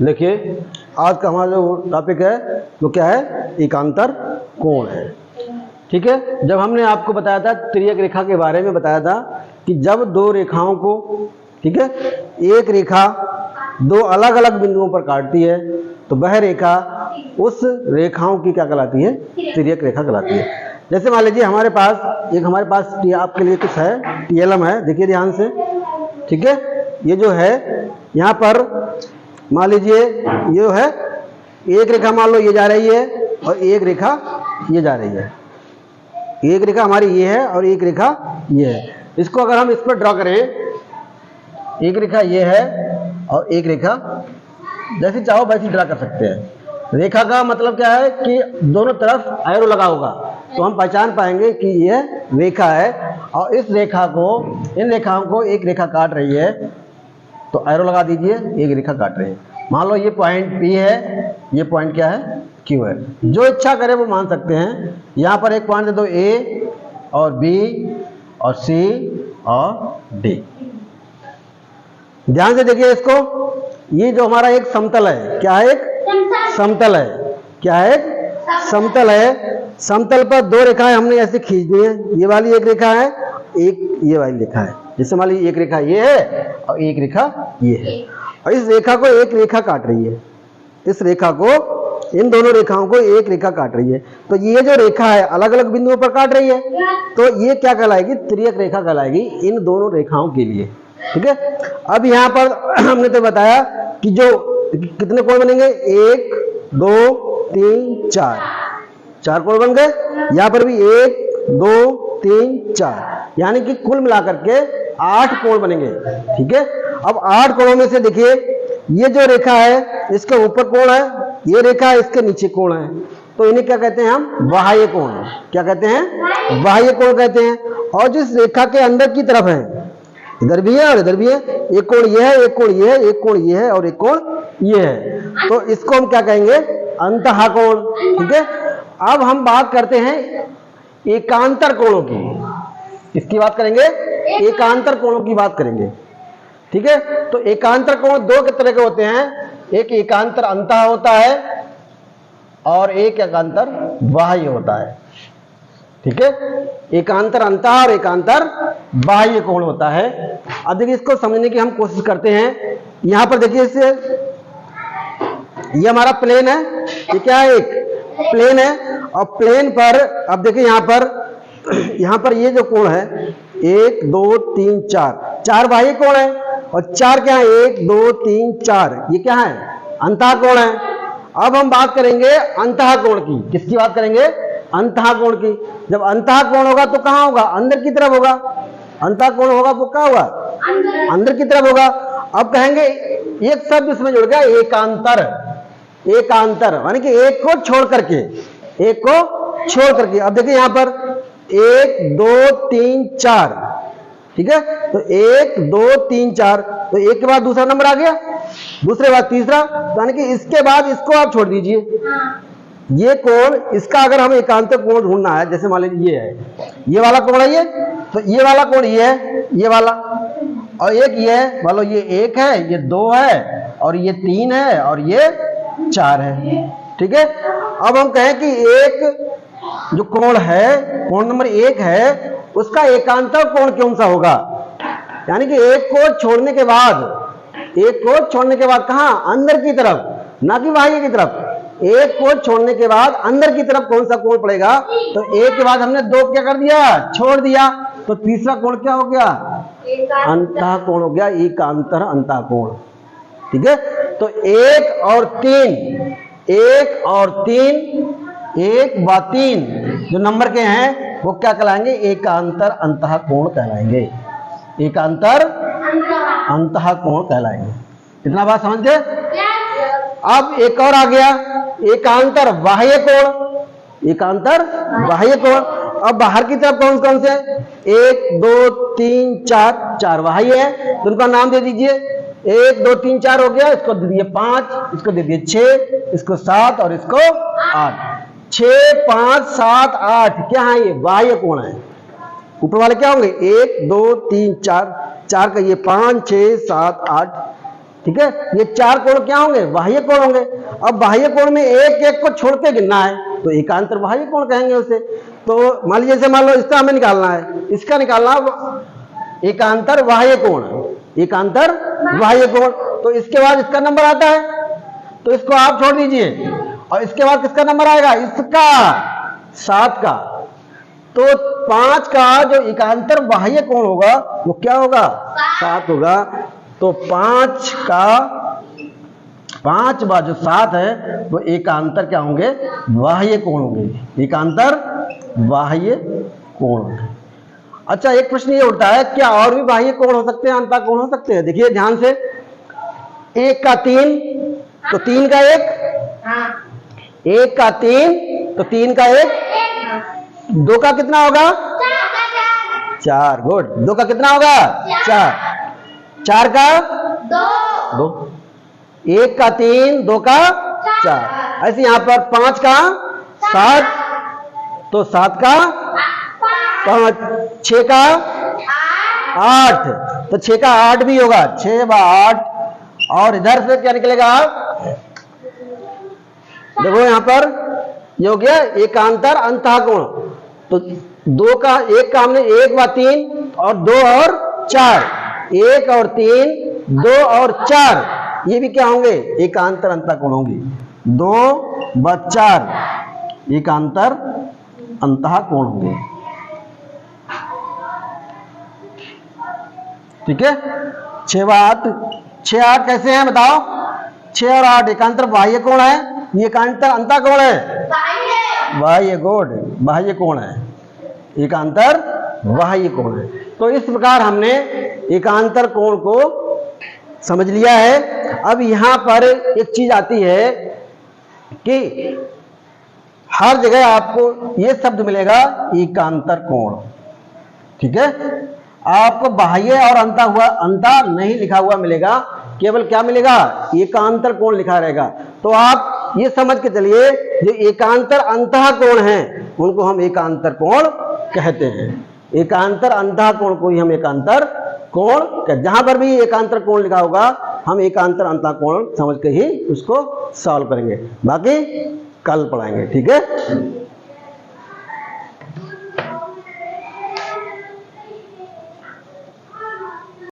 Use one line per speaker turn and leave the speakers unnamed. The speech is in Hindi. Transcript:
देखिए आज का हमारा जो टॉपिक है वो क्या है, एकांतर कोण है। ठीक है, जब हमने आपको बताया था तिर्यक रेखा के बारे में बताया था कि जब दो रेखाओं को, ठीक है, एक रेखा दो अलग अलग बिंदुओं पर काटती है तो वह रेखा उस रेखाओं की क्या कहलाती है, तिर्यक रेखा कहलाती है। जैसे मान लीजिए हमारे पास आपके लिए कुछ है, टीएलएम है, देखिए ध्यान से। ठीक है, ये जो है यहाँ पर मान लीजिए ये है एक रेखा, मान लो ये जा रही है और एक रेखा ये जा रही है। एक रेखा हमारी ये है और एक रेखा ये है। इसको अगर हम इस पर ड्रॉ करें, एक रेखा ये है और एक रेखा, जैसे चाहो वैसे ड्रा कर सकते हैं। रेखा का मतलब क्या है कि दोनों तरफ एरो लगा होगा तो हम पहचान पाएंगे कि यह रेखा है और इस रेखा को, इन रेखाओं को एक रेखा काट रही है तो एरो लगा दीजिए, एक रेखा काट रही है। मान लो ये पॉइंट P है, ये पॉइंट क्या है, Q है। जो इच्छा करे वो मान सकते हैं। यहाँ पर एक पॉइंट दे दो A और B और C और D। ध्यान से देखिए इसको, ये जो हमारा एक समतल है, क्या है, एक समतल है, क्या है, एक समतल है। समतल पर दो रेखाएं हमने ऐसे खींच दी हैं, ये वाली एक रेखा है, एक ये वाली रेखा है। जैसे मान लीजिए एक रेखा ये है और एक रेखा ये है और इस रेखा को एक रेखा काट रही है, इस रेखा को, इन दोनों रेखाओं को एक रेखा काट रही है। तो ये जो रेखा है अलग अलग बिंदुओं पर काट रही है तो ये क्या कहलाएगी, तिर्यक रेखा कहलाएगी इन दोनों रेखाओं के लिए। ठीक है, अब यहाँ पर हमने तो बताया कि जो कितने कोण बनेंगे, 1 2 3 4, 4 कोण बन गए। यहाँ पर भी 1 2 3 4, यानी कि कुल मिलाकर के 8 कोण बनेंगे। ठीक है, अब 8 कोणों में से देखिए ये जो रेखा है इसके ऊपर कोण है, ये रेखा इसके नीचे कोण है, तो इन्हें क्या कहते हैं हम, बाह्य कोण। क्या कहते हैं, बाह्य कोण कहते हैं। और जिस रेखा के अंदर की तरफ है, इधर भी है और इधर भी है, एक कोण ये है, एक कोण ये है, एक कोण ये है और एक कोण ये है, तो इसको हम क्या कहेंगे, अंतः कोण। ठीक है, अब हम बात करते हैं एकांतर कोणों की। इसकी बात करेंगे, एकांतर कोणों की बात करेंगे। ठीक है, तो एकांतर कोण दो तरह के होते हैं, एक एकांतर अंतः होता है और एक एकांतर बाह्य होता है। ठीक है, एकांतर अंतः और एकांतर बाह्य कोण होता है। अब देखिए इसको समझने की हम कोशिश करते हैं। यहां पर देखिए इससे, ये हमारा प्लेन है, ये क्या है, एक प्लेन है और प्लेन पर अब देखिए यहाँ पर ये जो कोण है 1 2 3 4, 4 बाह्य कोण है और 4 क्या है, 1 2 3 4, ये क्या है, अंतः कोण है। अब हम बात करेंगे अंतः कोण की। किसकी बात करेंगे, अंतः कोण की। जब अंतः कोण होगा तो कहां होगा, अंदर की तरफ होगा। अंतः कोण होगा वो क्या होगा, अंदर की तरफ होगा। अब कहेंगे एक शब्द इसमें जुड़ गया, एकांतर। एकांतर माने कि एक को छोड़ करके, एक को छोड़ करके। अब देखिए यहां पर 1 2 3 4, ठीक है, तो 1 2 3 4, तो एक के बाद दूसरा नंबर आ गया, दूसरे बाद तीसरा, यानी कि इसके बाद इसको आप छोड़ दीजिए। ये कोण, इसका अगर हम एकांतर कोण ढूंढना है, जैसे मान लीजिए ये है, ये वाला कोण है ये, तो ये वाला कोण ये है, ये वाला, और एक ये है, मान लो ये 1 है, ये 2 है और ये 3 है और ये 4 है। ठीक है, अब हम कहें कि एक जो कोण है, कोण नंबर 1 है, उसका एकांतर कोण कौन सा होगा, यानी कि एक को छोड़ने के बाद, एक को छोड़ने के बाद कहां, अंदर की तरफ, ना कि बाह्य की तरफ। एक को छोड़ने के बाद अंदर की तरफ कौन सा कोण पड़ेगा, तो एक के बाद हमने 2 क्या कर दिया, छोड़ दिया, तो तीसरा कोण क्या हो गया, अंतः कोण हो गया, एकांतर अंतः कोण। ठीक है, तो 1 और 3, 1 और 3, 1 व 3 जो नंबर के हैं वो क्या कहलाएंगे, एकांतर अंतः कोण कहलाएंगे, एकांतर अंतः कोण कहलाएंगे। इतना बात समझते। अब एक और आ गया, एकांतर बाह्य कोण। एकांतर बाह्य कोण, अब बाहर की तरफ कौन कौन से, 1 2 3 4, 4 बाह्य है, तो उनका नाम दे दीजिए। 1 2 3 4 हो गया, इसको दे दिए 5, इसको दे दिए 6, इसको 7 और इसको 8। 6 5 7 8 क्या है ये बाह्य कोण है। ऊपर वाले क्या होंगे 1 2 3 4, 4 का ये 5 6 7 8, ठीक है। ये 4 कोण क्या होंगे बाह्य कोण होंगे। अब बाह्य कोण में एक एक को छोड़ के गिनना है तो एकांतर बाह्य कोण कहेंगे उसे। तो मान लीजिए जैसे मान लो इसका हमें निकालना है, इसका निकालना एकांतर बाह्य कोण, एकांतर बाह्य कोण। तो इसके बाद इसका नंबर आता है तो इसको आप छोड़ दीजिए और इसके बाद किसका नंबर आएगा इसका 7 का। तो 5 का जो एकांतर बाह्य कोण होगा वो क्या होगा 7 होगा। तो 5 का 5 बार जो 7 है वो एकांतर क्या होंगे बाह्य कोण होंगे, एकांतर बाह्य कोण होंगे। अच्छा एक प्रश्न ये उठता है क्या और भी बाह्य कोण हो सकते हैं, अंतः कोण हो सकते हैं। देखिए ध्यान से 1 का 3 तो 3 का 1, 1 का 3 तो 3 का 1, 2 का कितना होगा 4, गुड। 2 का कितना होगा 4, 4 का 2, 1 का 3 2 का 4। ऐसे यहां पर 5 का 7 तो 7 का 5, 6 का 8 तो 6 का 8 भी होगा, 6 बार 8। और इधर से क्या निकलेगा देखो यहां पर ये हो गया एकांतर अंतः कोण। तो 2 का 1 का हमने 1 व 3 और 2 और 4, 1 और 3 2 और 4 ये भी क्या होंगे एकांतर अंतः कोण होंगे। 2 व 4 एकांतर अंतः कोण होंगे, ठीक है। 6 व 8, 6 8 कैसे हैं बताओ। 6 और 8 एकांतर बाह्य कोण है, ये एकांतर अंतः कोण है बाह्य कोण, बाह्य कोण है, एकांतर बाह्य कोण है। तो इस प्रकार हमने एकांतर कोण को समझ लिया है। अब यहां पर एक चीज आती है कि हर जगह आपको यह शब्द मिलेगा एकांतर कोण, ठीक है। आपको बाह्य और अंतः नहीं लिखा हुआ मिलेगा, केवल क्या मिलेगा एकांतर कोण लिखा रहेगा। तो आप ये समझ के चलिए जो एकांतर अंतः कोण है उनको हम एकांतर कोण कहते हैं। एकांतर अंतः कोण को ही हम एकांतर कोण कहते। जहां पर भी एकांतर कोण लिखा होगा हम एकांतर अंतः कोण समझ के ही उसको सॉल्व करेंगे, बाकी कल पढ़ाएंगे, ठीक है।